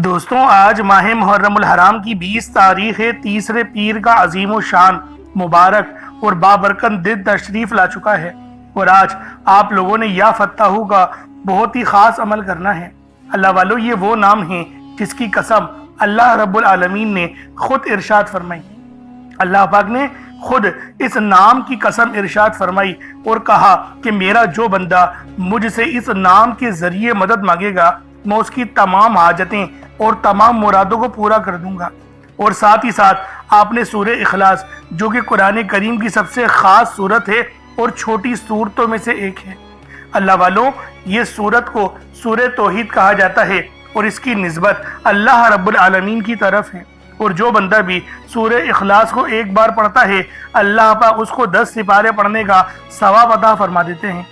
دوستوں، آج ماہ محرم الحرام کی 20 تاریخ ہے۔ تیسرے پیر کا عظیم و شان، مبارک اور بابرکت دن تشریف لا چکا ہے، اور آج آپ لوگوں نے یا فتاحو کا بہت ہی خاص عمل کرنا ہے۔ اللہ والو، یہ وہ نام ہیں جس کی قسم اللہ رب العالمین نے خود ارشاد فرمائی۔ اللہ پاک نے خود اس نام کی قسم ارشاد فرمائی اور کہا کہ میرا جو بندہ مجھ سے اس نام کے ذریعے مدد مانگے گا، میں اس کی تمام حاجتیں اور تمام مرادوں کو پورا کر دوں گا۔ اور ساتھ ہی ساتھ آپ نے سورہ اخلاص، جو کہ قرآن کریم کی سب سے خاص سورت ہے اور چھوٹی سورتوں میں سے ایک ہے۔ اللہ والوں، یہ سورت کو سورہ توحید کہا جاتا ہے اور اس کی نسبت اللہ رب العالمین کی طرف ہے، اور جو بندہ بھی سورہ اخلاص کو ایک بار پڑھتا ہے، اللہ پاک اس کو 10 سپارے پڑھنے کا ثواب عطا فرما دیتے ہیں،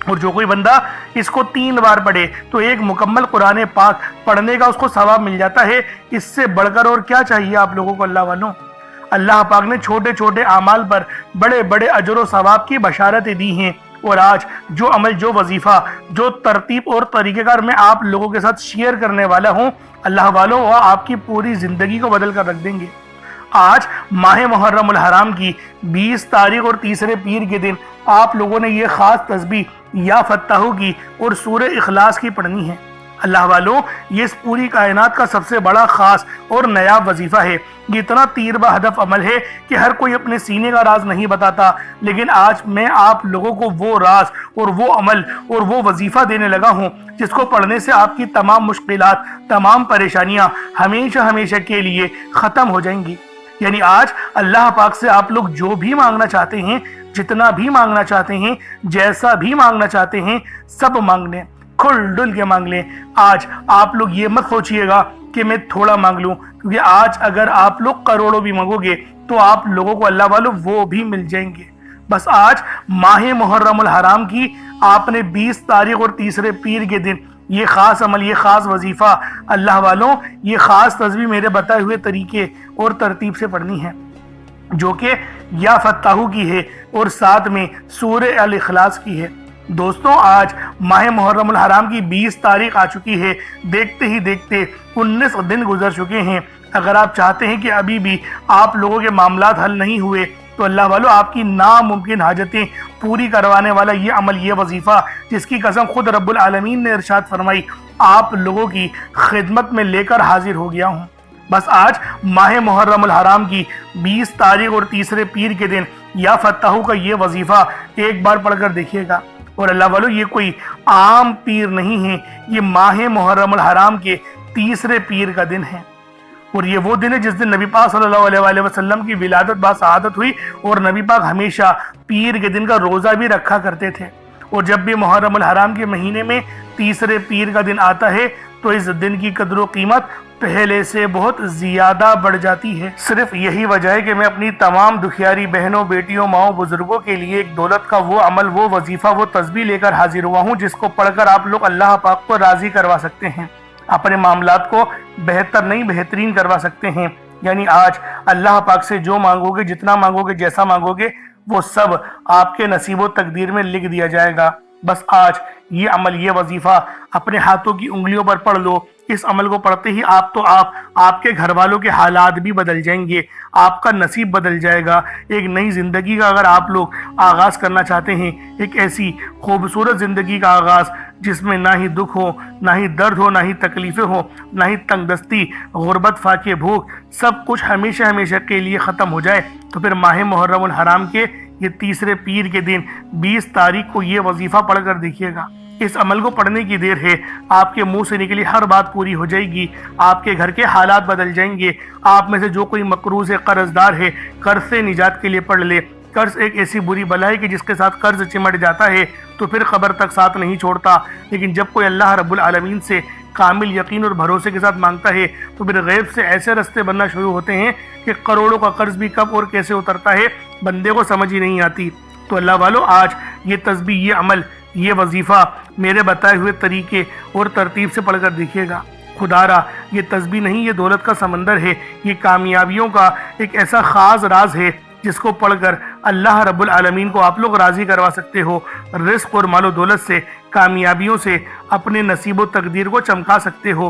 اور جو کوئی بندہ اس کو 3 بار پڑھے تو ایک مکمل قرآن پاک پڑھنے کا اس کو ثواب مل جاتا ہے۔ اس سے بڑھ کر اور کیا چاہیے آپ لوگوں کو؟ اللہ والوں، اللہ پاک نے چھوٹے چھوٹے اعمال پر بڑے بڑے اجر و ثواب کی بشارتیں دی ہیں، اور آج جو عمل، جو وظیفہ، جو ترتیب اور طریقہ کار میں آپ لوگوں کے ساتھ شیئر کرنے والا ہوں، اللہ والوں، وہ آپ کی پوری زندگی کو بدل کر رکھ دیں گے۔ آج ماہ محرم الحرام کی 20 تاریخ اور تیسرے پیر کے دن آپ لوگوں نے یہ خاص تسبیح یا فتاحو کی اور سورہ اخلاص کی پڑھنی ہے۔ اللہ والوں، یہ اس پوری کائنات کا سب سے بڑا خاص اور نایاب وظیفہ ہے۔ یہ اتنا تیر بہدف عمل ہے کہ ہر کوئی اپنے سینے کا راز نہیں بتاتا، لیکن آج میں آپ لوگوں کو وہ راز اور وہ عمل اور وہ وظیفہ دینے لگا ہوں جس کو پڑھنے سے آپ کی تمام مشکلات، تمام پریشانیاں ہمیشہ ہمیشہ کے لیے ختم ہو جائیں گی۔ یعنی آج اللہ پاک سے آپ لوگ جو بھی مانگنا چاہتے ہیں، جتنا بھی مانگنا چاہتے ہیں، جیسا بھی مانگنا چاہتے ہیں، سب مانگ لیں، کھل ڈل کے مانگ لیں۔ آج آپ لوگ یہ مت سوچئے گا کہ میں تھوڑا مانگ لوں، کیونکہ آج اگر آپ لوگ کروڑوں بھی مانگو گے تو آپ لوگوں کو اللہ والوں وہ بھی مل جائیں گے۔ بس آج ماہ محرم الحرام کی آپ نے 20 تاریخ اور تیسرے پیر کے دن یہ خاص عمل، یہ خاص وظیفہ، اللہ والوں، یہ خاص تسبیح میرے بتائے ہوئے طریقے اور ترتیب سے پڑھنی ہے، جو کہ یا فتاحو کی ہے اور ساتھ میں سورہ الاخلاص کی ہے۔ دوستوں، آج ماہ محرم الحرام کی 20 تاریخ آ چکی ہے۔ دیکھتے ہی دیکھتے 19 دن گزر چکے ہیں۔ اگر آپ چاہتے ہیں کہ ابھی بھی آپ لوگوں کے معاملات حل نہیں ہوئے تو اللہ والوں، آپ کی ناممکن حاجتیں پوری کروانے والا یہ عمل، یہ وظیفہ، جس کی قسم خود رب العالمین نے ارشاد فرمائی، آپ لوگوں کی خدمت میں لے کر حاضر ہو گیا ہوں۔ بس آج ماہ محرم الحرام کی 20 تاریخ اور تیسرے پیر کے دن یا فتاحو کا یہ وظیفہ ایک بار پڑھ کر دیکھیے گا۔ اور اللہ والوں، یہ کوئی عام پیر نہیں ہے، یہ ماہ محرم الحرام کے تیسرے پیر کا دن ہے، اور یہ وہ دن ہے جس دن نبی پاک صلی اللہ علیہ وآلہ وسلم کی ولادت باسعادت ہوئی، اور نبی پاک ہمیشہ پیر کے دن کا روزہ بھی رکھا کرتے تھے۔ اور جب بھی محرم الحرام کے مہینے میں تیسرے پیر کا دن آتا ہے تو اس دن کی قدر و قیمت پہلے سے بہت زیادہ بڑھ جاتی ہے۔ صرف یہی وجہ ہے کہ میں اپنی تمام دکھیاری بہنوں، بیٹیوں، ماؤں، بزرگوں کے لیے ایک دولت کا وہ عمل، وہ وظیفہ، وہ تسبیح لے کر حاضر ہوا ہوں جس کو پڑھ کر آپ لوگ اللہ پاک کو راضی کروا سکتے ہیں، اپنے معاملات کو بہتر نہیں بہترین کروا سکتے ہیں۔ یعنی آج اللہ پاک سے جو مانگو گے، جتنا مانگو گے، جیسا مانگو گے، وہ سب آپ کے نصیب و تقدیر میں لکھ دیا جائے گا۔ بس آج یہ عمل، یہ وظیفہ اپنے ہاتھوں کی انگلیوں پر پڑھ لو۔ اس عمل کو پڑھتے ہی آپ کے گھر والوں کے حالات بھی بدل جائیں گے، آپ کا نصیب بدل جائے گا۔ ایک نئی زندگی کا اگر آپ لوگ آغاز کرنا چاہتے ہیں، ایک ایسی خوبصورت زندگی کا آغاز جس میں نہ ہی دکھ ہو، نہ ہی درد ہو، نہ ہی تکلیفیں ہو، نہ ہی تنگ دستی، غربت، فاقے، بھوک، سب کچھ ہمیشہ ہمیشہ کے لیے ختم ہو جائے، تو پھر ماہ محرم الحرام کے یہ تیسرے پیر کے دن 20 تاریخ کو یہ وظیفہ پڑھ کر دیکھیے گا۔ اس عمل کو پڑھنے کی دیر ہے، آپ کے منہ سے نکلی ہر بات پوری ہو جائے گی، آپ کے گھر کے حالات بدل جائیں گے۔ آپ میں سے جو کوئی مقروض ہے، قرض دار ہے، قرض سے نجات کے لیے پڑھ لے۔ قرض ایک ایسی بری بلا ہے کہ جس کے ساتھ قرض چمٹ جاتا ہے تو پھر قبر تک ساتھ نہیں چھوڑتا، لیکن جب کوئی اللہ رب العالمین سے کامل یقین اور بھروسے کے ساتھ مانگتا ہے تو پھر غیب سے ایسے رستے بننا شروع ہوتے ہیں کہ کروڑوں کا قرض بھی کب اور کیسے اترتا ہے بندے کو سمجھ ہی نہیں آتی۔ تو اللہ والو، آج یہ تسبیح، یہ عمل، یہ وظیفہ میرے بتائے ہوئے طریقے اور ترتیب سے پڑھ کر دیکھیے گا۔ خدا را، یہ تسبیح نہیں، یہ دولت کا سمندر ہے، یہ کامیابیوں کا ایک ایسا خاص راز ہے جس کو پڑھ کر اللہ رب العالمین کو آپ لوگ راضی کروا سکتے ہو، رزق اور مال و دولت سے، کامیابیوں سے اپنے نصیب و تقدیر کو چمکا سکتے ہو۔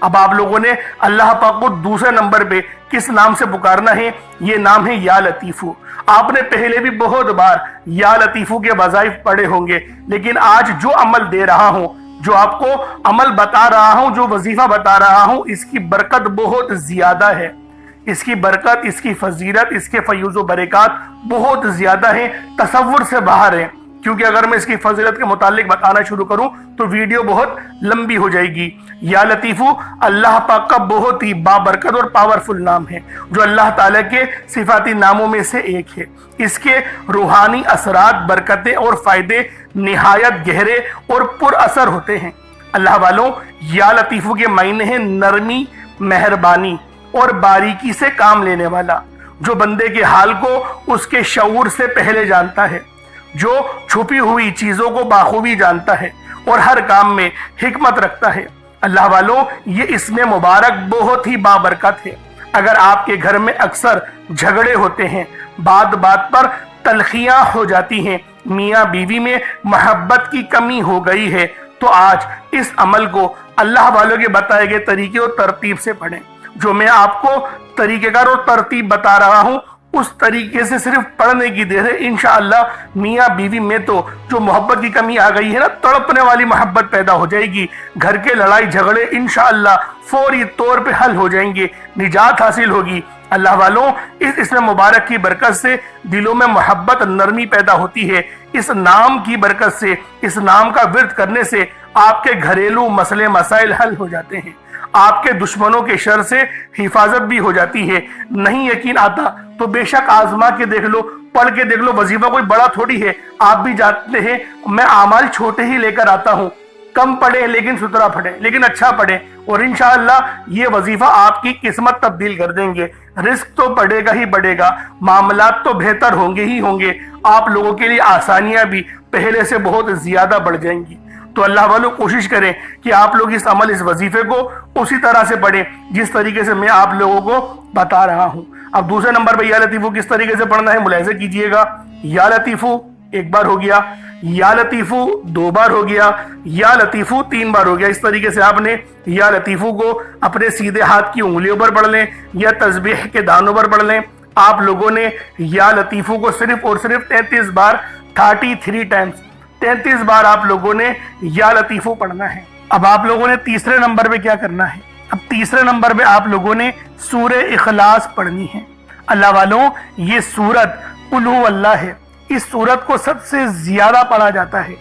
اب آپ لوگوں نے اللہ پاک کو دوسرے نمبر پہ کس نام سے پکارنا ہے؟ یہ نام ہے یا لطیفو۔ آپ نے پہلے بھی بہت بار یا لطیفو کے وظائف پڑھے ہوں گے، لیکن آج جو عمل دے رہا ہوں، جو آپ کو عمل بتا رہا ہوں، جو وظیفہ بتا رہا ہوں، اس کی برکت بہت زیادہ ہے۔ اس کی برکت، اس کی فضیلت، اس کے فیوز و برکات بہت زیادہ ہیں، تصور سے باہر ہیں۔ کیونکہ اگر میں اس کی فضیلت کے متعلق بتانا شروع کروں تو ویڈیو بہت لمبی ہو جائے گی۔ یا لطیفو اللہ پاک کا بہت ہی بابرکت اور پاورفل نام ہے، جو اللہ تعالیٰ کے صفاتی ناموں میں سے ایک ہے۔ اس کے روحانی اثرات، برکتیں اور فائدے نہایت گہرے اور پر اثر ہوتے ہیں۔ اللہ والوں، یا لطیفو کے معنی ہیں نرمی، مہربانی اور باریکی سے کام لینے والا، جو بندے کے حال کو اس کے شعور سے پہلے جانتا ہے، جو چھپی ہوئی چیزوں کو بخوبی جانتا ہے اور ہر کام میں حکمت رکھتا ہے۔ اللہ والوں، یہ اسم مبارک بہت ہی بابرکت ہے۔ اگر آپ کے گھر میں اکثر جھگڑے ہوتے ہیں، بات بات پر تلخیاں ہو جاتی ہیں، میاں بیوی میں محبت کی کمی ہو گئی ہے، تو آج اس عمل کو اللہ والوں کے بتائے گئے طریقے اور ترتیب سے پڑھیں۔ جو میں آپ کو طریقہ کار اور ترتیب بتا رہا ہوں، اس طریقے سے صرف پڑھنے کی دیر ہے۔ انشاءاللہ میاں بیوی میں تو جو محبت کی کمی آ گئی ہے نا، تڑپنے والی محبت پیدا ہو جائے گی۔ گھر کے لڑائی جھگڑے انشاءاللہ فوری طور پہ حل ہو جائیں گے، نجات حاصل ہوگی۔ اللہ والوں، اس اسم مبارک کی برکت سے دلوں میں محبت، نرمی پیدا ہوتی ہے۔ اس نام کی برکت سے، اس نام کا ورد کرنے سے آپ کے گھریلو مسئلے مسائل حل ہو جاتے ہیں، آپ کے دشمنوں کے شر سے حفاظت بھی ہو جاتی ہے۔ نہیں یقین آتا تو بے شک آزما کے دیکھ لو، پڑھ کے دیکھ لو۔ وظیفہ کوئی بڑا تھوڑی ہے، آپ بھی جانتے ہیں میں اعمال چھوٹے ہی لے کر آتا ہوں۔ کم پڑھیں لیکن ستھرا پڑھیں، لیکن اچھا پڑھیں، اور انشاءاللہ یہ وظیفہ آپ کی قسمت تبدیل کر دیں گے۔ رزق تو بڑھے گا ہی بڑھے گا، معاملات تو بہتر ہوں گے ہی ہوں گے، آپ لوگوں کے لیے آسانیاں بھی پہلے سے بہت زیادہ بڑھ جائیں گی۔ تو اللہ والوں، کوشش کریں کہ آپ لوگ اس عمل، اس وظیفے کو اسی طرح سے پڑھیں جس طریقے سے میں آپ لوگوں کو بتا رہا ہوں۔ اب دوسرے نمبر پہ یا لطیفو کس طریقے سے پڑھنا ہے ملاحظہ کیجئے گا۔ یا لطیفو ایک بار ہو گیا، یا لطیفو دو بار ہو گیا، یا لطیفو تین بار ہو گیا۔ اس طریقے سے آپ نے یا لطیفو کو اپنے سیدھے ہاتھ کی انگلیوں پر پڑھ لیں یا تسبیح کے دانوں پر پڑھ لیں۔ آپ لوگوں نے یا لطیفو کو صرف اور صرف 33 بار، 33 ٹائمز، 33 بار آپ لوگوں نے یا لطیفو پڑھنا ہے۔ اب آپ لوگوں نے تیسرے نمبر پہ کیا کرنا ہے؟ اب تیسرے نمبر پہ آپ لوگوں نے سورہ اخلاص پڑھنی ہے۔ اللہ والوں، یہ سورت قل هو اللہ ہے۔ اس سورت کو سب سے زیادہ پڑھا جاتا ہے۔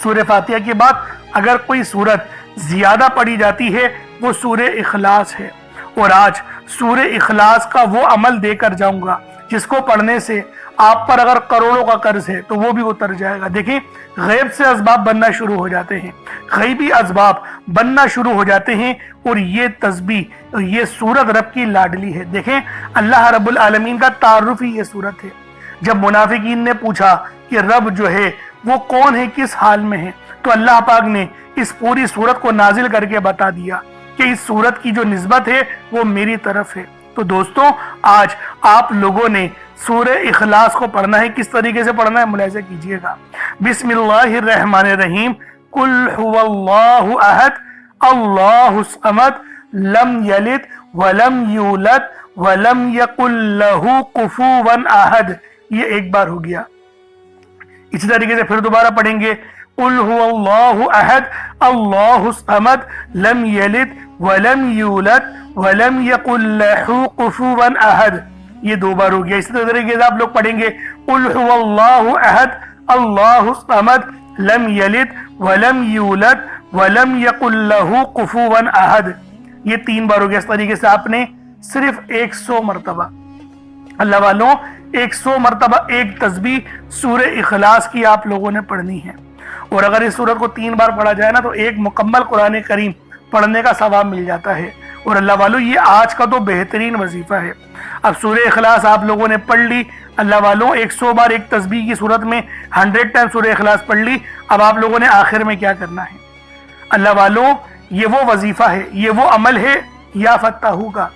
سورہ فاتحہ کے بعد اگر کوئی سورت زیادہ پڑھی جاتی ہے وہ سورہ اخلاص ہے۔ اور آج سورہ اخلاص کا وہ عمل دے کر جاؤں گا جس کو پڑھنے سے آپ پر اگر کروڑوں کا قرض ہے تو وہ بھی اتر جائے گا۔ دیکھیں، غیب سے اسباب بننا شروع ہو جاتے ہیں، غیبی اسباب بننا شروع ہو جاتے ہیں، اور یہ تسبیح، یہ سورت رب کی لاڈلی ہے۔ دیکھیں، اللہ رب العالمین کا تعارف ہی یہ سورت ہے۔ جب منافقین نے پوچھا کہ رب جو ہے وہ کون ہے، کس حال میں ہے، تو اللہ پاک نے اس پوری سورت کو نازل کر کے بتا دیا کہ اس سورت کی جو نسبت ہے وہ میری طرف ہے۔ تو دوستوں، آج آپ لوگوں نے سورہ اخلاص کو پڑھنا ہے۔ کس طریقے سے پڑھنا ہے ملاحظہ کیجئے گا۔ بسم اللہ الرحمن الرحیم، قل هو اللہ احد اللہ الصمد لم یلد ولم یولد ولم یکن لہ کفوا احد۔ یہ ایک بار ہو گیا۔ اسی طریقے سے پھر دوبارہ پڑھیں گے، قل هو اللہ احد اللہ الصمد لم یلد ولم یولد ولم یکن لہ کفوا احد۔ یہ دو بار ہو گیا۔ اسی طریقے سے آپ لوگ پڑھیں گے، قل هو اللہ احد اللہ الصمد لم یلد ولم یولد ولم یکن لہ کفوا احد۔ یہ تین بار ہو گیا۔ اس طریقے سے آپ نے صرف 100 مرتبہ، اللہ والوں، 100 مرتبہ ایک تسبیح سورہ اخلاص کی آپ لوگوں نے پڑھنی ہے۔ اور اگر اس سورت کو 3 بار پڑھا جائے نا تو ایک مکمل قرآن کریم پڑھنے کا ثواب مل جاتا ہے۔ اور اللہ والوں، یہ آج کا تو بہترین وظیفہ ہے۔ اب سورہ اخلاص آپ لوگوں نے پڑھ لی، اللہ والوں، 100 بار ایک تسبیح کی صورت میں 100 ٹائم سورہ اخلاص پڑھ لی۔ اب آپ لوگوں نے آخر میں کیا کرنا ہے؟ اللہ والوں، یہ وہ وظیفہ ہے، یہ وہ عمل ہے یا فتاحو کا۔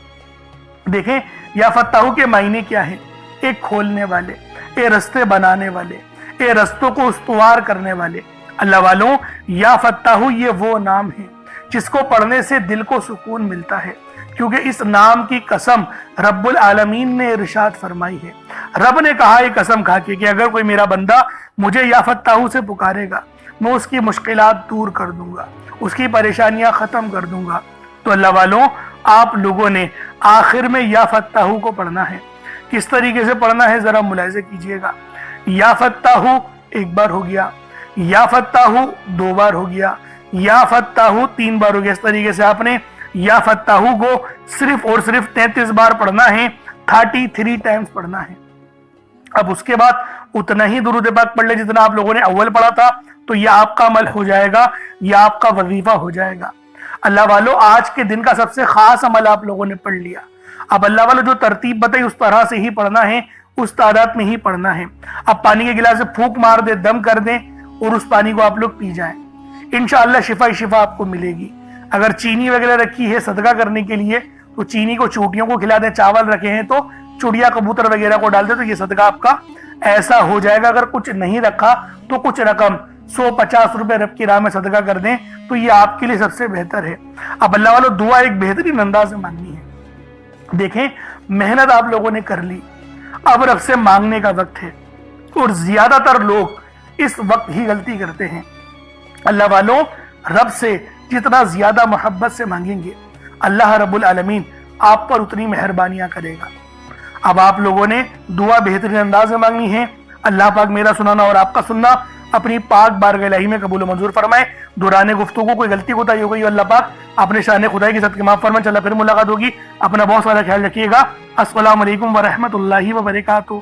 دیکھیں، یا فتاحو کے معنی کیا ہے؟ ایک کھولنے والے، اے رستے بنانے والے، اے رستوں کو استوار کرنے والے۔ اللہ والوں، یا فتاحو یہ وہ نام ہے جس کو پڑھنے سے دل کو سکون ملتا ہے، کیونکہ اس نام کی قسم رب العالمین نے ارشاد فرمائی ہے۔ رب نے کہا یہ قسم کھا کے کہ اگر کوئی میرا بندہ مجھے یا فتاحو سے پکارے گا، میں اس کی مشکلات دور کر دوں گا، اس کی پریشانیاں ختم کر دوں گا۔ تو اللہ والوں، آپ لوگوں نے آخر میں یا فتاحو کو پڑھنا ہے۔ کس طریقے سے پڑھنا ہے ذرا ملاحظہ کیجئے گا۔ یا فتاحو ایک بار ہو گیا، یا فتاحو دو بار ہو گیا، یا فتاحو تین بار ہو گیا۔ اس طریقے سے آپ نے یا فتاحو کو صرف اور صرف 33 بار پڑھنا ہے، 33 ٹائمز پڑھنا ہے۔ اب اس کے بعد اتنا ہی درود پاک پڑھ لے جتنا آپ لوگوں نے اول پڑھا تھا، تو یہ آپ کا عمل ہو جائے گا، یہ آپ کا وظیفہ ہو جائے گا۔ اللہ والوں، آج کے دن کا سب سے خاص عمل آپ لوگوں نے پڑھ لیا۔ اب اللہ والوں جو ترتیب بتائی اس طرح سے ہی پڑھنا ہے، اس تعداد میں ہی پڑھنا ہے۔ اب پانی کے گلاس سے پھونک مار دیں، دم کر دیں اور اس پانی کو آپ لوگ پی جائیں، انشاءاللہ شفا ہی شفا آپ کو ملے گی۔ اگر چینی وغیرہ رکھی ہے صدقہ کرنے کے لیے تو چینی کو چوٹیوں کو کھلا دیں، چاول رکھے ہیں تو چڑیا کبوتر وغیرہ کو ڈال دیں، تو یہ صدقہ آپ کا ایسا ہو جائے گا۔ اگر کچھ نہیں رکھا تو کچھ رقم 150 روپے رب کی راہ میں صدقہ کر دیں تو یہ آپ کے لیے سب سے بہتر ہے۔ اب اللہ والوں، دعا ایک بہترین انداز میں مانگنی ہے۔ دیکھیں، محنت آپ لوگوں نے کر لی، اب رب سے مانگنے کا وقت ہے، اور زیادہ تر لوگ اس وقت ہی غلطی کرتے ہیں۔ اللہ والوں، رب سے جتنا زیادہ محبت سے مانگیں گے، اللہ رب العالمین آپ پر اتنی مہربانیاں کرے گا۔ اب آپ لوگوں نے دعا بہترین انداز میں مانگنی ہے۔ اللہ پاک میرا سنانا اور آپ کا سننا اپنی پاک بارگاہ الہی میں قبول و منظور فرمائے۔ دوران گفتگو کوئی غلطی کوتاہی ہو گئی، اللہ پاک اپنے شان خدائی کی صدقے معاف فرمائے۔ انشاءاللہ پھر ملاقات ہوگی، اپنا بہت سارا خیال رکھیے گا۔ السلام علیکم ورحمۃ اللہ وبرکاتہ۔